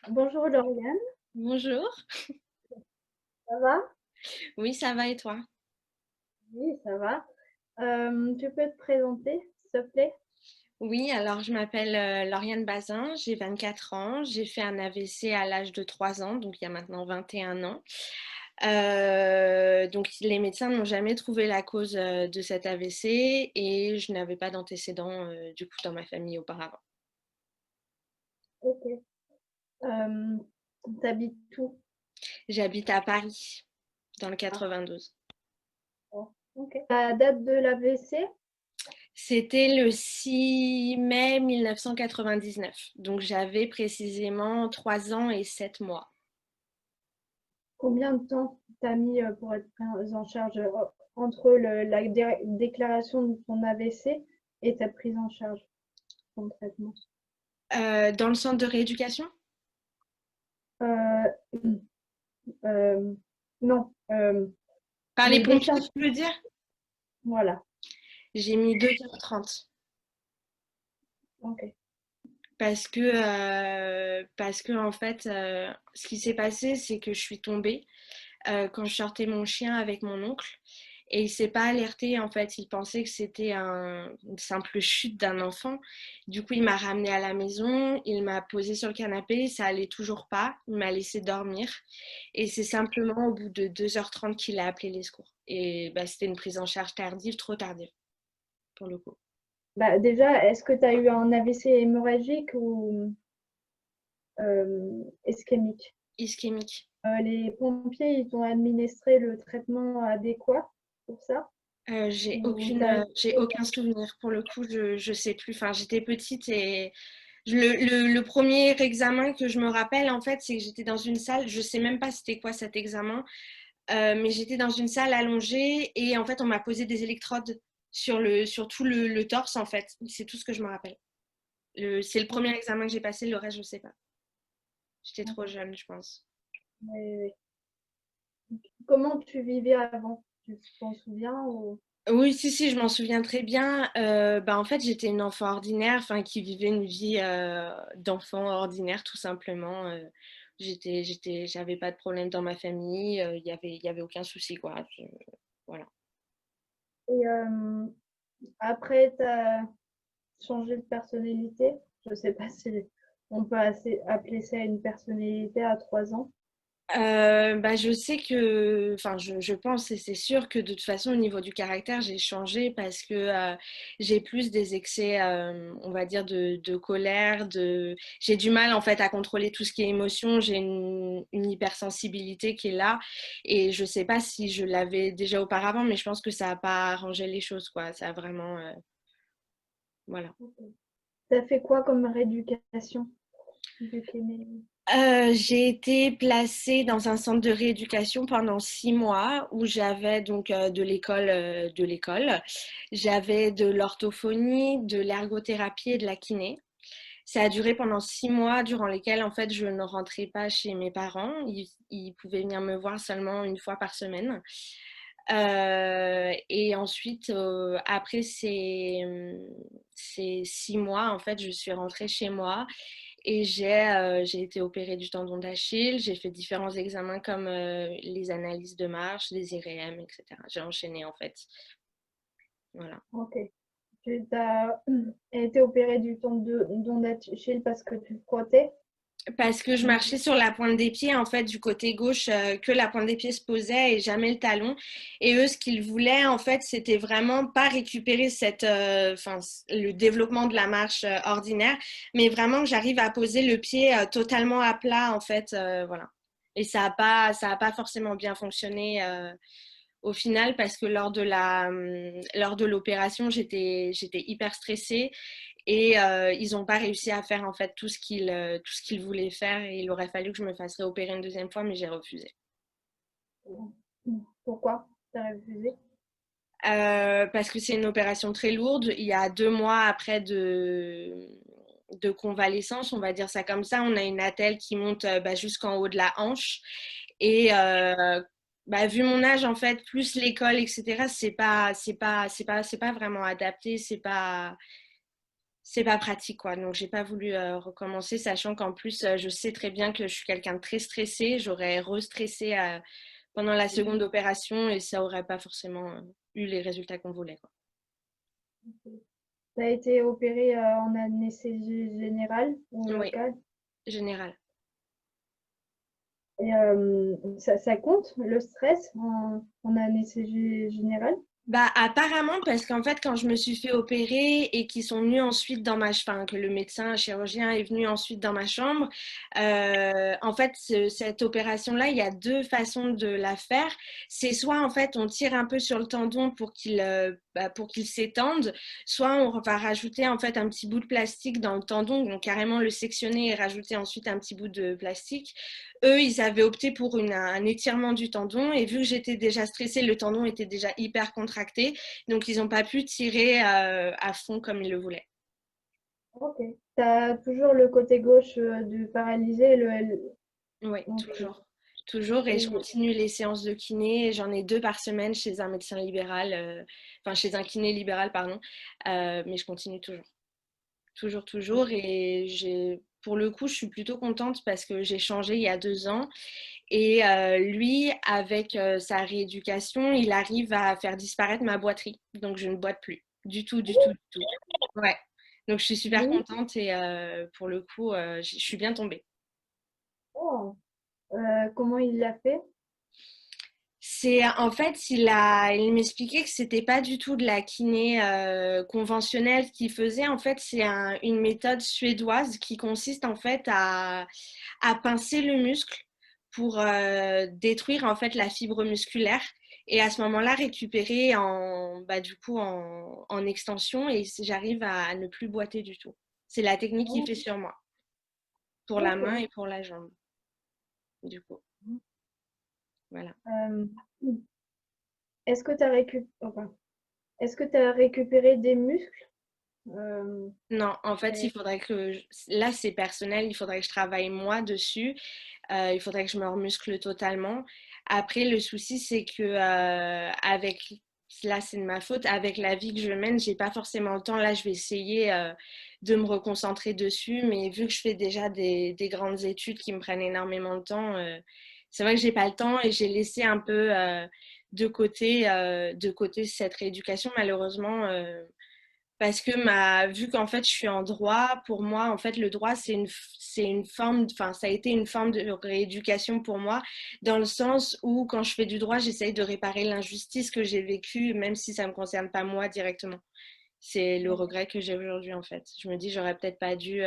Bonjour Lauriane, Bonjour. ça va? Oui, ça va et toi? Oui, ça va. Tu peux te présenter, s'il te plaît? Oui, alors je m'appelle Lauriane Bazin, j'ai 24 ans, j'ai fait un AVC à l'âge de 3 ans, donc il y a maintenant 21 ans. Donc les médecins n'ont jamais trouvé la cause de cet AVC et je n'avais pas d'antécédents du coup dans ma famille auparavant. Ok. Euh, T'habites où? J'habite à Paris, dans le 92. Oh, ok. La date de l'AVC? C'était le 6 mai 1999, donc j'avais précisément 3 ans et 7 mois. Combien de temps t'as mis pour être prise en charge entre la déclaration de ton AVC et ta prise en charge, ton traitement? Dans le centre de rééducation? Euh, euh, non, Par les le pompiers, déclenchement, tu veux dire? voilà. J'ai mis 2h30 Ok. parce que en fait, ce qui s'est passé, c'est que je suis tombée quand je sortais mon chien avec mon oncle et il s'est pas alerté en fait. Il pensait que c'était une simple chute d'un enfant. Du coup, il m'a ramenée à la maison, il m'a posée sur le canapé, ça allait toujours pas. Il m'a laissé dormir et c'est simplement au bout de 2h30 qu'il a appelé les secours. Et bah, c'était une prise en charge tardive, trop tardive pour le coup. Bah, déjà, est-ce que tu as eu un AVC hémorragique ou ischémique? Ischémique. Les pompiers, ils t'ont administré le traitement adéquat pour ça? Ou J'ai aucun souvenir. Pour le coup, je sais plus. Enfin, j'étais petite et le premier examen que je me rappelle, en fait, c'est que j'étais dans une salle. Je sais même pas c'était quoi cet examen, mais j'étais dans une salle allongée et en fait, on m'a posé des électrodes sur tout le torse, en fait. C'est tout ce que je me rappelle. C'est le premier examen que j'ai passé. Le reste, je sais pas. J'étais trop jeune, je pense. Oui, oui. Comment tu vivais avant? Tu t'en souviens ou... Oui, si, si, je m'en souviens très bien. Bah, en fait, j'étais une enfant ordinaire, enfin, qui vivait une vie d'enfant ordinaire, tout simplement. J'avais pas de problème dans ma famille. Il y avait aucun souci, quoi. Voilà. Et après, tu as changé de personnalité. Je sais pas si on peut appeler ça une personnalité à 3 ans. Bah, je sais que, enfin, je pense et c'est sûr que de toute façon, au niveau du caractère, j'ai changé parce que j'ai plus des excès, on va dire, de colère, j'ai du mal en fait à contrôler tout ce qui est émotion. J'ai une hypersensibilité qui est là et je sais pas si je l'avais déjà auparavant, mais je pense que ça a pas arrangé les choses, quoi. Ça a vraiment, voilà. Tu as fait quoi comme rééducation vu qu'il est- J'ai été placée dans un centre de rééducation pendant 6 mois où j'avais donc de l'école. J'avais de l'orthophonie, de l'ergothérapie et de la kiné. Ça a duré pendant 6 mois durant lesquels en fait je ne rentrais pas chez mes parents. Ils pouvaient venir me voir seulement une fois par semaine. Et ensuite, après ces 6 mois, en fait, je suis rentrée chez moi et j'ai été opérée du tendon d'Achille. J'ai fait différents examens comme les analyses de marche, les IRM, etc. J'ai enchaîné en fait. Voilà. Ok. Tu as été opéré du tendon d'Achille parce que tu frottais. Parce que je marchais sur la pointe des pieds, en fait, du côté gauche, que la pointe des pieds se posait et jamais le talon. Et eux, ce qu'ils voulaient, en fait, c'était vraiment pas récupérer le développement de la marche ordinaire, mais vraiment que j'arrive à poser le pied totalement à plat, en fait, voilà. Et ça a pas forcément bien fonctionné au final parce que lors de l'opération, j'étais hyper stressée et ils n'ont pas réussi à faire en fait tout ce qu'ils voulaient faire et il aurait fallu que je me fasse réopérer une deuxième fois, mais j'ai refusé. Pourquoi tu as refusé? Parce que c'est une opération très lourde. Il y a 2 mois après de convalescence, on va dire ça comme ça, on a une attelle qui monte bah, jusqu'en haut de la hanche. Et bah, vu mon âge, en fait, plus l'école, etc., c'est pas vraiment adapté. c'est pas pratique, quoi. Donc, j'ai pas voulu recommencer, sachant qu'en plus, je sais très bien que je suis quelqu'un de très stressé. J'aurais restressé pendant la seconde opération et ça aurait pas forcément eu les résultats qu'on voulait, quoi. Tu as été opéré en anesthésie générale ou Oui, locale? général. Et ça compte le stress en anesthésie générale? Bah, apparemment, parce qu'en fait, quand je me suis fait opérer et qu'ils sont venus ensuite dans enfin, que le médecin, le chirurgien est venu ensuite dans ma chambre, en fait, cette opération-là, il y a deux façons de la faire. C'est soit, en fait, on tire un peu sur le tendon pour qu'il s'étende, soit on va rajouter, en fait, un petit bout de plastique dans le tendon, donc carrément le sectionner et rajouter ensuite un petit bout de plastique. Eux, ils avaient opté pour un étirement du tendon et vu que j'étais déjà stressée, le tendon était déjà hyper contracté, donc ils n'ont pas pu tirer à fond comme ils le voulaient. Ok. Tu as toujours le côté gauche du paralysé, Oui, ok. toujours. Toujours, et je Et, continue les séances de kiné. J'en ai 2 par semaine chez un médecin libéral, enfin chez un kiné libéral, pardon. Mais je continue toujours. Toujours, toujours. Et pour le coup, je suis plutôt contente parce que j'ai changé il y a 2 ans. Et lui, avec sa rééducation, il arrive à faire disparaître ma boiterie. Donc, je ne boite plus. Du tout, du tout, du tout. Ouais. Donc, je suis super oui. contente et pour le coup, je suis bien tombée. Oh. Comment il l'a fait? En fait, il m'expliquait que c'était pas du tout de la kiné conventionnelle qu'il faisait. En fait, c'est une méthode suédoise qui consiste en fait à pincer le muscle pour détruire en fait la fibre musculaire et à ce moment-là récupérer du coup en extension et j'arrive à ne plus boiter du tout. C'est la technique qu'il Oh, fait sur moi pour la main ok. et pour la jambe du coup. Voilà. Euh, est-ce que tu as est-ce que tu as récupéré des muscles? Euh, Non, en fait, et- là, c'est personnel, il faudrait que je travaille moi dessus, il faudrait que je me remuscle totalement. Après, le souci, c'est que là, c'est de ma faute, avec la vie que je mène, j'ai pas forcément le temps. Là, je vais essayer de me reconcentrer dessus, mais vu que je fais déjà des grandes études qui me prennent énormément de temps, c'est vrai que j'ai pas le temps et j'ai laissé un peu de côté cette rééducation, malheureusement. Parce que vu qu'en fait je suis en droit, pour moi, en fait, le droit, c'est une forme, enfin, ça a été une forme de rééducation pour moi, dans le sens où quand je fais du droit, j'essaye de réparer l'injustice que j'ai vécue, même si ça ne me concerne pas moi directement. C'est le regret que j'ai aujourd'hui, en fait. Je me dis, j'aurais peut-être pas dû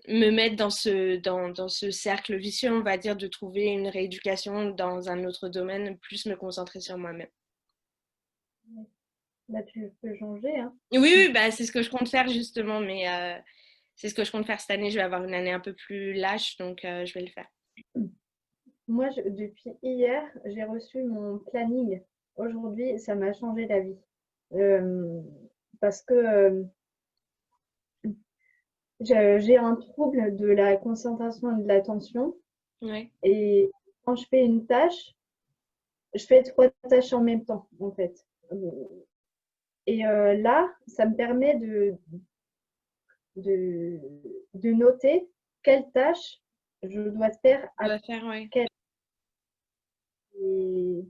me mettre dans ce cercle vicieux, on va dire, de trouver une rééducation dans un autre domaine, plus me concentrer sur moi-même. Bah, tu peux changer, hein. Oui, oui, bah, c'est ce que je compte faire justement, mais c'est ce que je compte faire cette année. Je vais avoir une année un peu plus lâche, donc je vais le faire. Moi, depuis hier, j'ai reçu mon planning. Aujourd'hui, ça m'a changé la vie. Euh, Parce que j'ai un trouble de la concentration et de l'attention. Ouais, Et quand je fais une tâche, je fais trois tâches en même temps, en fait. Et là, ça me permet de, de noter quelle tâche je dois faire on à va faire, ouais. quelle. Et,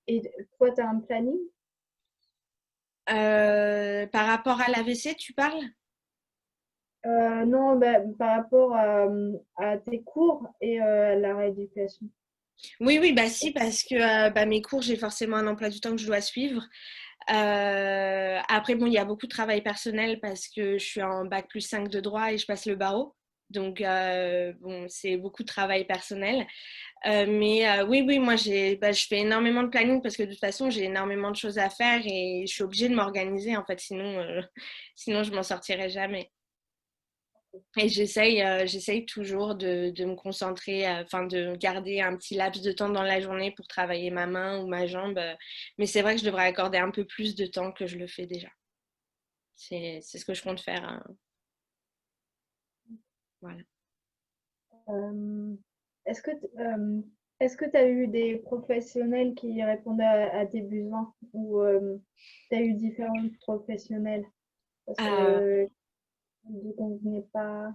et toi, tu as un planning? Par rapport à l'AVC, tu parles? Non, bah, par rapport à tes cours et à la rééducation. Oui, oui, bah si, parce que mes cours, j'ai forcément un emploi du temps que je dois suivre. Après, bon, il y a beaucoup de travail personnel parce que je suis en bac+5 de droit et je passe le barreau. Donc, bon, c'est beaucoup de travail personnel. Oui, oui, moi, je fais énormément de planning parce que de toute façon, j'ai énormément de choses à faire et je suis obligée de m'organiser, en fait, sinon je m'en sortirais jamais. Et j'essaye toujours de me concentrer, enfin de garder un petit laps de temps dans la journée pour travailler ma main ou ma jambe. Mais c'est vrai que je devrais accorder un peu plus de temps que je le fais déjà. C'est ce que je compte faire, hein. Voilà. Euh, est-ce que Est-ce que tu as eu des professionnels qui répondaient à tes besoins ou tu as eu différents professionnels parce Euh, que ne convenait pas?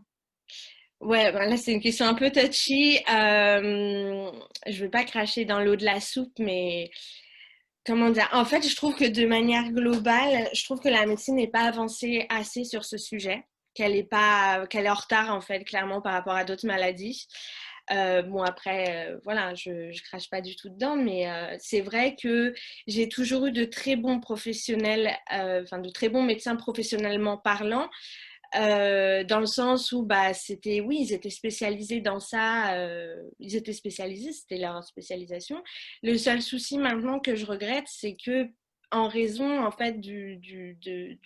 ouais, ben là, c'est une question un peu touchy. Je veux pas cracher dans l'eau de la soupe, mais comment dire? En fait, je trouve que de manière globale, je trouve que la médecine n'est pas avancée assez sur ce sujet, qu'elle est en retard en fait, clairement par rapport à d'autres maladies. Bon après, voilà, je crache pas du tout dedans, mais c'est vrai que j'ai toujours eu de très bons professionnels, enfin de très bons médecins professionnellement parlant, dans le sens où bah c'était oui ils étaient spécialisés dans ça, ils étaient spécialisés, c'était leur spécialisation. Le seul souci maintenant que je regrette, c'est que en raison en fait du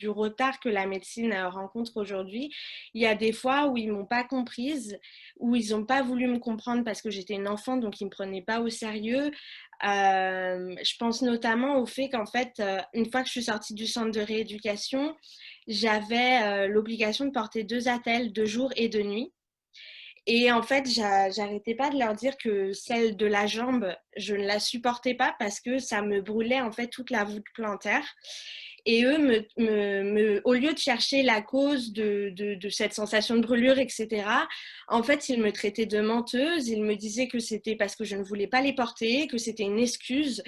retard que la médecine rencontre aujourd'hui, il y a des fois où ils m'ont pas comprise, où ils n'ont pas voulu me comprendre parce que j'étais une enfant, donc ils me prenaient pas au sérieux. Je pense notamment au fait qu'en fait, une fois que je suis sortie du centre de rééducation, j'avais l'obligation de porter 2 attelles de jour et de nuit. Et en fait, j'arrêtais pas de leur dire que celle de la jambe, je ne la supportais pas parce que ça me brûlait en fait toute la voûte plantaire. Et eux, au lieu de chercher la cause de cette sensation de brûlure, etc., en fait, ils me traitaient de menteuse. Ils me disaient que c'était parce que je ne voulais pas les porter, que c'était une excuse.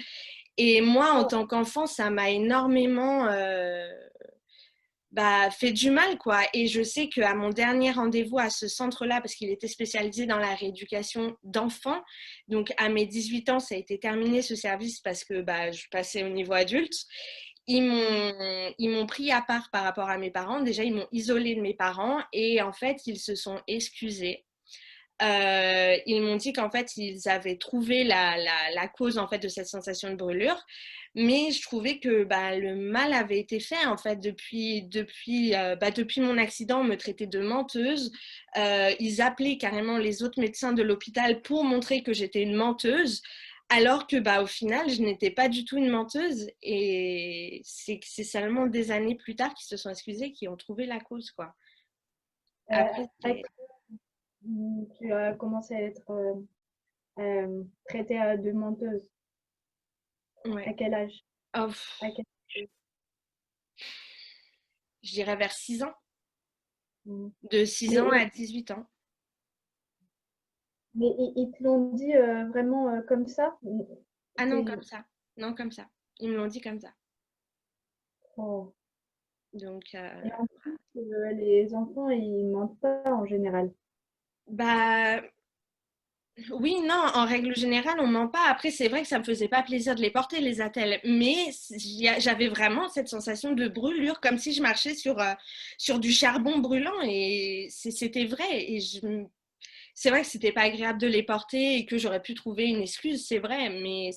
Et moi, en tant qu'enfant, ça m'a énormément bah, fait du mal, quoi. Et je sais qu'à mon dernier rendez-vous à ce centre-là, parce qu'il était spécialisé dans la rééducation d'enfants, donc à mes 18 ans, ça a été terminé ce service parce que bah, je passais au niveau adulte. Ils m'ont pris à part par rapport à mes parents. Déjà, ils m'ont isolé de mes parents et en fait, ils se sont excusés. Ils m'ont dit qu'en fait, ils avaient trouvé la cause en fait de cette sensation de brûlure, mais je trouvais que bah, le mal avait été fait en fait depuis mon accident, on me traitait de menteuse. Ils appelaient carrément les autres médecins de l'hôpital pour montrer que j'étais une menteuse. Alors que bah, au final, je n'étais pas du tout une menteuse et c'est seulement des années plus tard qu'ils se sont excusés, qu'ils ont trouvé la cause, quoi. Après, À tu as commencé à être traitée de menteuse. À ouais. quel âge? Oh, À quel âge? je dirais vers 6 ans. Mm. De 6 ans à 18 ans. Mais ils te l'ont dit vraiment comme ça? Ah non, comme C'est- ça. Non, comme ça. Ils me l'ont dit comme ça. oh. Donc, Et en plus, les enfants, ils mentent pas en général. bah oui, non, en règle générale, on ment pas. Après, c'est vrai que ça me faisait pas plaisir de les porter, les attelles, mais j'avais vraiment cette sensation de brûlure, comme si je marchais sur du charbon brûlant, et c'était vrai. C'est vrai que c'était pas agréable de les porter et que j'aurais pu trouver une excuse, c'est vrai, mais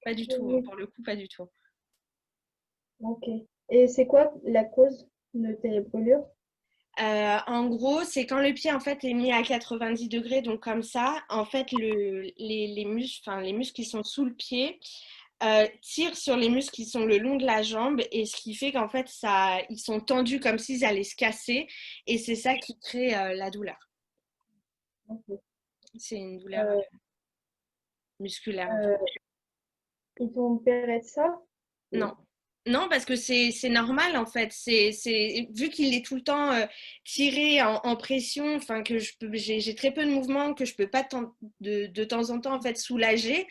pas du tout, Oui. pour le coup, pas du tout. Ok. Et c'est quoi la cause de tes brûlures? En gros, c'est quand le pied en fait est mis à 90 degrés, donc comme ça, en fait, les muscles, enfin, les muscles qui sont sous le pied tirent sur les muscles qui sont le long de la jambe, et ce qui fait qu'en fait, ils sont tendus comme s'ils allaient se casser, et c'est ça qui crée la douleur. Ok. C'est une douleur Euh, musculaire en fait. euh, ils t'ont opéré de ça? Non. Non, parce que c'est normal en fait. Vu qu'il est tout le temps tiré en pression, enfin que j'ai très peu de mouvements, que je peux pas de temps en temps en fait soulager.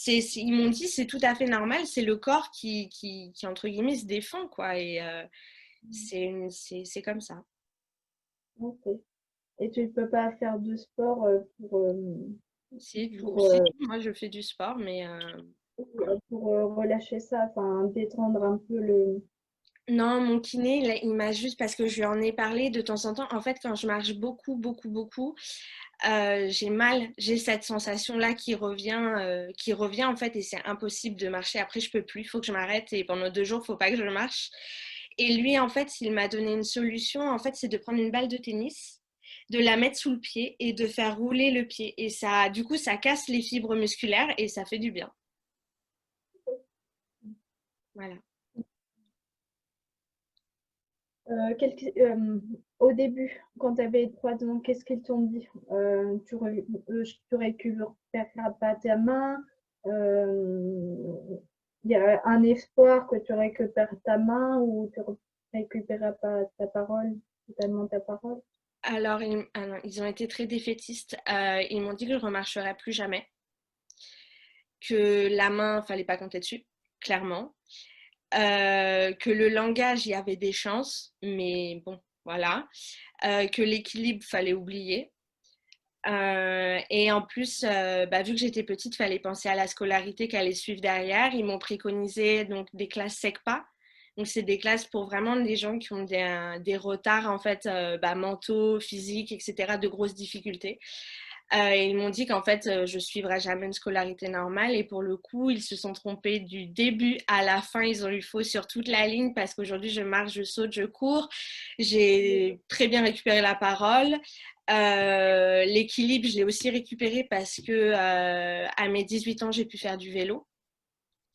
Ils m'ont dit c'est tout à fait normal, c'est le corps qui entre guillemets se défend quoi. Et c'est comme ça. Ok. Et tu ne peux pas faire de sport Si, moi je fais du sport, mais pour relâcher ça, enfin détendre un peu le. non, mon kiné, il m'a juste, parce que je lui en ai parlé de temps en temps, en fait, quand je marche beaucoup, beaucoup, beaucoup, j'ai mal, j'ai cette sensation-là qui revient en fait, et c'est impossible de marcher. Après, je peux plus, il faut que je m'arrête, et pendant 2 jours, il faut pas que je marche. Et lui, en fait, il m'a donné une solution, en fait, c'est de prendre une balle de tennis, de la mettre sous le pied et de faire rouler le pied. Et ça, du coup, ça casse les fibres musculaires et ça fait du bien. Voilà. Au début, quand tu avais 3 ans, qu'est-ce qu'ils t'ont dit? Tu récupéreras pas ta main. Il y a un espoir que tu récupères ta main ou tu récupéreras pas ta parole, totalement ta parole. Alors, ils ont été très défaitistes. Ils m'ont dit que je ne remarcherais plus jamais, que la main, fallait pas compter dessus, clairement. Que le langage, il y avait des chances, mais bon, voilà. Que l'équilibre, fallait oublier. Et en plus, vu que j'étais petite, il fallait penser à la scolarité qui allait suivre derrière. Ils m'ont préconisé donc des classes SECPA. Donc, c'est des classes pour vraiment des gens qui ont des retards en fait, mentaux, physiques, etc., de grosses difficultés. Ils m'ont dit qu'en fait, je suivrais jamais une scolarité normale. Et pour le coup, ils se sont trompés du début à la fin. Ils ont eu faux sur toute la ligne parce qu'aujourd'hui, je marche, je saute, je cours. J'ai très bien récupéré la parole. L'équilibre, je l'ai aussi récupéré parce que à mes 18 ans, j'ai pu faire du vélo.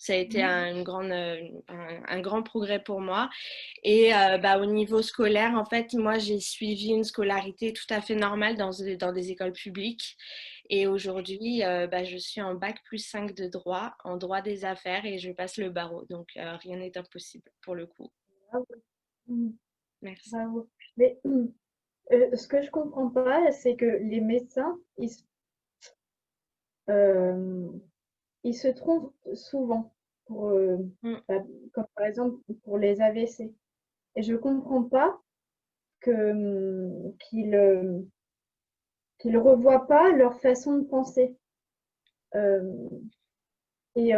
Ça a été un grand progrès pour moi. Et au niveau scolaire, en fait, moi, j'ai suivi une scolarité tout à fait normale dans des écoles publiques. Et aujourd'hui, je suis en bac+5 de droit, en droit des affaires, et je passe le barreau. Donc, rien n'est impossible pour le coup. Bravo. Mm, Merci. bravo. Mais ce que je comprends pas, c'est que les médecins, euh, ils se trompent souvent pour, Mm. bah, comme par exemple pour les AVC. Et je comprends pas que, qu'ils revoient pas leur façon de penser. Euh, et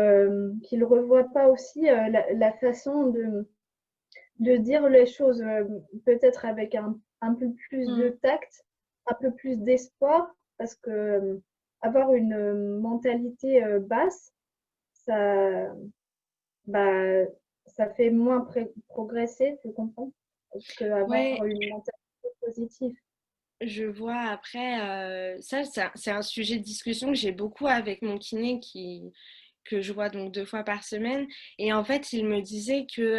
qu'ils revoient pas aussi la façon de dire les choses, peut-être avec un peu plus de Mm. tact, un peu plus d'espoir, parce que avoir une mentalité basse, ça, bah, ça fait moins progresser, tu comprends, Ouais, qu'avoir une mentalité positive. je vois après, ça, c'est un sujet de discussion que j'ai beaucoup avec mon kiné que je vois donc 2 fois par semaine. Et en fait, il me disait que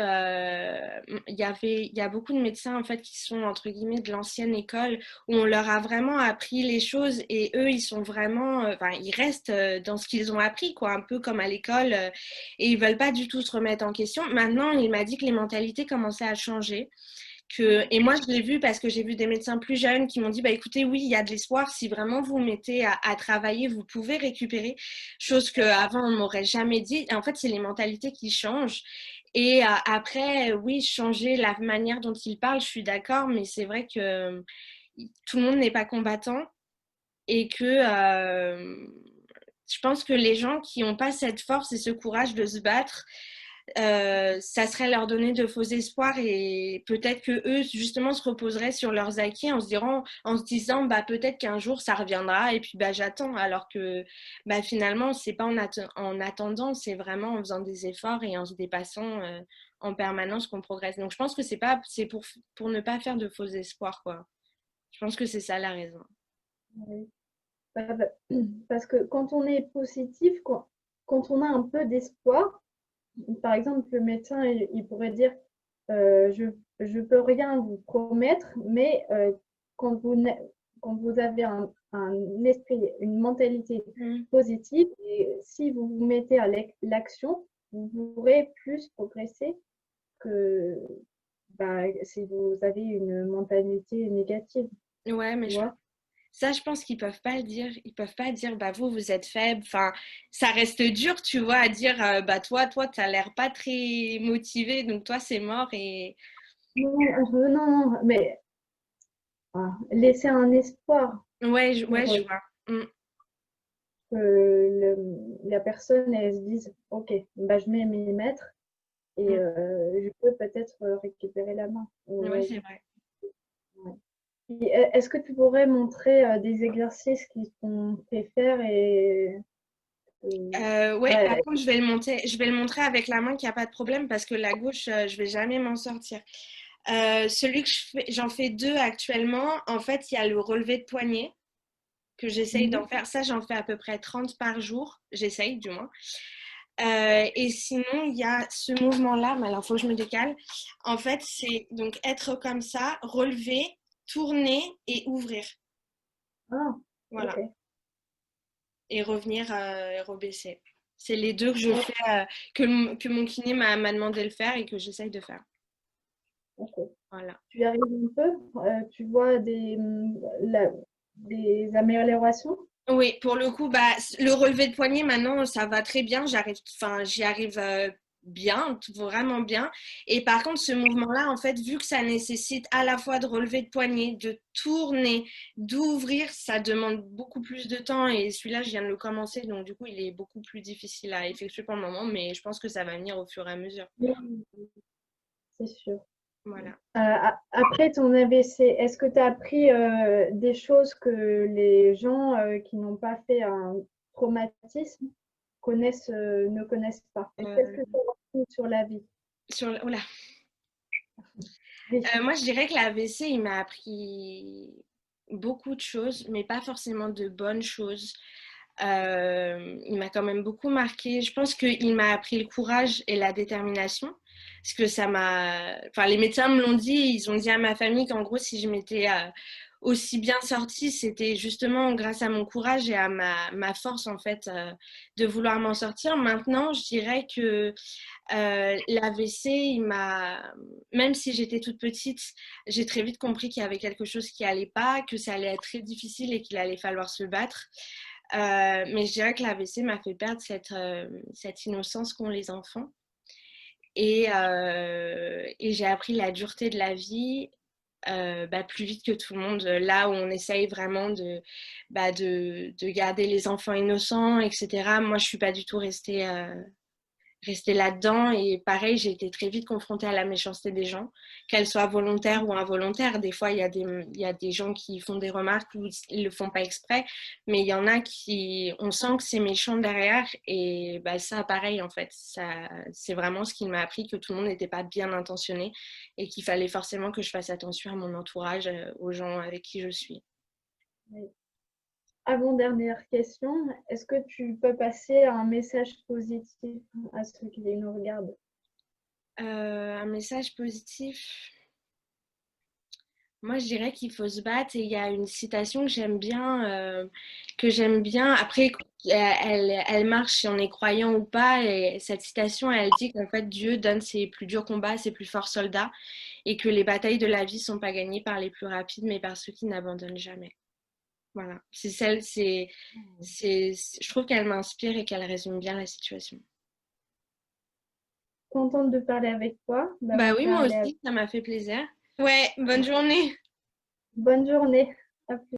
il y a beaucoup de médecins en fait qui sont entre guillemets de l'ancienne école où on leur a vraiment appris les choses et eux, ils sont vraiment, ils restent dans ce qu'ils ont appris, quoi, un peu comme à l'école et ils veulent pas du tout se remettre en question. Maintenant, il m'a dit que les mentalités commençaient à changer. Et moi, je l'ai vu parce que j'ai vu des médecins plus jeunes qui m'ont dit, bah, écoutez, oui, il y a de l'espoir. Si vraiment vous mettez à travailler, vous pouvez récupérer. Chose qu'avant, on ne m'aurait jamais dit. Et en fait, c'est les mentalités qui changent. Et après, oui, changer la manière dont ils parlent, je suis d'accord, mais c'est vrai que tout le monde n'est pas combattant et que je pense que les gens qui n'ont pas cette force et ce courage de se battre, ça serait leur donner de faux espoirs et peut-être que eux justement se reposeraient sur leurs acquis en se disant bah peut-être qu'un jour ça reviendra et puis bah j'attends alors que bah finalement c'est pas en attendant, c'est vraiment en faisant des efforts et en se dépassant en permanence qu'on progresse. Donc je pense que c'est pour ne pas faire de faux espoirs quoi. Je pense que c'est ça la raison. Oui. Parce que quand on est positif, quand on a un peu d'espoir, par exemple, le médecin, il pourrait dire, je ne peux rien vous promettre, mais quand vous, quand vous avez un esprit, une mentalité Mm. positive, et si vous vous mettez à l'action, vous pourrez plus progresser que si vous avez une mentalité négative, Ouais, mais tu vois. ça, je pense qu'ils peuvent pas le dire. Ils peuvent pas dire, bah vous êtes faible. Enfin, ça reste dur, tu vois, à dire, bah toi, t'as l'air pas très motivé, donc toi, c'est mort. Et Non, non, mais laisser un espoir ouais, pour je vois. Mm. que la personne elle se dise ok, bah, je mets mes mètres et Mm. je peux peut-être récupérer la main. Ouais, c'est vrai. Ouais. Est-ce que tu pourrais montrer des exercices qui sont fait faire et Ouais, par ouais, contre, je vais le montrer avec la main qu'il n'y a pas de problème parce que la gauche, je vais jamais m'en sortir. Celui que j'en fais 2 actuellement. En fait, il y a le relevé de poignet que j'essaye d'en mhm, faire. Ça, j'en fais à peu près 30 par jour. J'essaye, du moins. Et sinon, il y a ce mouvement-là, mais alors il faut que je me décale. En fait, c'est donc être comme ça, relever, tourner et ouvrir. Ah, Voilà. ok. Et revenir et rebaisser. C'est les deux que je fais, que mon kiné m'a demandé de le faire et que j'essaye de faire. Ok. Voilà. Tu y arrives un peu? Tu vois des améliorations? Oui, pour le coup, bah, le relevé de poignet, maintenant, ça va très bien. J'y arrive bien, vraiment bien. Et par contre, ce mouvement-là, en fait, vu que ça nécessite à la fois de relever de poignet, de tourner, d'ouvrir, ça demande beaucoup plus de temps. Et celui-là, je viens de le commencer, donc du coup, il est beaucoup plus difficile à effectuer pour le moment, mais je pense que ça va venir au fur et à mesure. Oui, c'est sûr. Voilà. Après ton AVC, est-ce que tu as appris des choses que les gens qui n'ont pas fait un traumatisme ne connaissent pas? Et qu'est-ce Euh, que tu as appris sur la vie? oula. Oui. Moi, je dirais que l'AVC, il m'a appris beaucoup de choses, mais pas forcément de bonnes choses. Il m'a quand même beaucoup marqué. Je pense qu'il m'a appris le courage et la détermination. Parce que ça m'a. Enfin, les médecins me l'ont dit, ils ont dit à ma famille qu'en gros, si je m'étais aussi bien sortie, c'était justement grâce à mon courage et à ma force, en fait, de vouloir m'en sortir. Maintenant, je dirais que l'AVC, même si j'étais toute petite, j'ai très vite compris qu'il y avait quelque chose qui allait pas, que ça allait être très difficile et qu'il allait falloir se battre. Mais je dirais que l'AVC m'a fait perdre cette innocence qu'ont les enfants. Et j'ai appris la dureté de la vie plus vite que tout le monde. Là où on essaye vraiment de garder les enfants innocents, etc. Moi, je suis pas du tout rester là-dedans. Et pareil, j'ai été très vite confrontée à la méchanceté des gens, qu'elle soit volontaire ou involontaire. Des fois, il y a des gens qui font des remarques où ils ne le font pas exprès, mais il y en a qui, on sent que c'est méchant derrière. Et bah, ça, pareil, en fait, ça, c'est vraiment ce qui m'a appris que tout le monde n'était pas bien intentionné et qu'il fallait forcément que je fasse attention à mon entourage, aux gens avec qui je suis. Oui. Avant-dernière question, est-ce que tu peux passer un message positif à ceux qui nous regardent? Un message positif. Moi, je dirais qu'il faut se battre et il y a une citation que j'aime bien, que j'aime bien. Après, elle marche si on est croyant ou pas. Et cette citation, elle dit qu'en fait, Dieu donne ses plus durs combats à ses plus forts soldats et que les batailles de la vie sont pas gagnées par les plus rapides, mais par ceux qui n'abandonnent jamais. Voilà. Je trouve qu'elle m'inspire et qu'elle résume bien la situation. Contente de parler avec toi, Bah d'avoir oui, moi parlé avec aussi, ça m'a fait plaisir. Ouais, bonne journée. Bonne journée. À plus.